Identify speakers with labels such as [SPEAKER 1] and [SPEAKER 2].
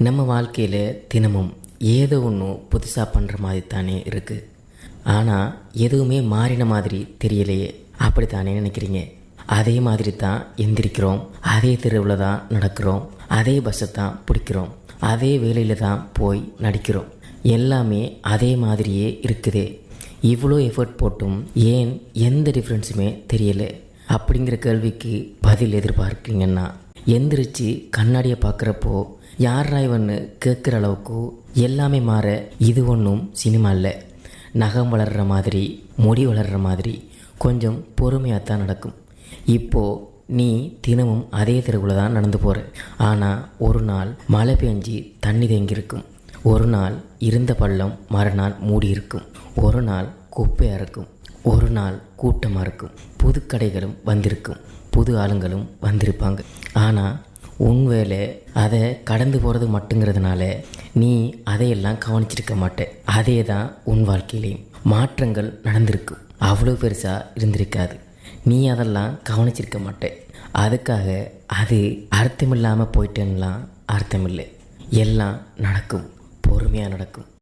[SPEAKER 1] நம்ம வாழ்க்கையில் தினமும் ஏதோ ஒன்று புதுசாக பண்ணுற மாதிரி தானே இருக்குது. ஆனால் எதுவுமே மாறின மாதிரி தெரியலையே, அப்படி தானே நினைக்கிறீங்க? அதே மாதிரி தான் எந்திரிக்கிறோம், அதே தெருவில் தான் நடக்கிறோம், அதே பஸ்ஸை தான் பிடிக்கிறோம், அதே வேலையில் தான் போய் நடிக்கிறோம். எல்லாமே அதே மாதிரியே இருக்குதே. இவ்வளோ எஃபர்ட் போட்டும் ஏன் எந்த டிஃப்ரென்ஸுமே தெரியலை அப்படிங்கிற கேள்விக்கு பதில் எதிர்பார்க்குறீங்கன்னா, எந்திரிச்சு கண்ணாடியை பார்க்குறப்போ யாரா இவன்னு கேட்குற அளவுக்கு எல்லாமே மாற இது ஒன்றும் சினிமா இல்லை. நகம் வளர்கிற மாதிரி, முடி வளர்கிற மாதிரி கொஞ்சம் பொறுமையாக தான் நடக்கும். இப்போது நீ தினமும் அதே தெருவில் தான் நடந்து போகிற. ஆனால் ஒரு நாள் மழை பெஞ்சி தண்ணி தேங்கியிருக்கும், ஒரு நாள் இருந்த பள்ளம் மறுநாள் மூடி இருக்கும், ஒரு நாள் குப்பையாக இருக்கும், ஒரு நாள் கூட்டமாக இருக்கும், புது கடைகளும் வந்திருக்கும், புது ஆளுங்களும் வந்திருப்பாங்க. ஆனால் உன் வேலை அதை கடந்து போகிறது மட்டுங்கிறதுனால நீ அதையெல்லாம் கவனிச்சிருக்க மாட்டே. அதே தான் உன் வாழ்க்கையிலையும் மாற்றங்கள் நடந்திருக்கும், அவ்வளோ பெருசாக இருந்திருக்காது. நீ அதெல்லாம் கவனிச்சிருக்க மாட்டே. அதுக்காக அது அர்த்தமில்லாமல் போயிட்டேன்னெலாம் அர்த்தமில்லை. எல்லாம் நடக்கும், பொறுமையாக நடக்கும்.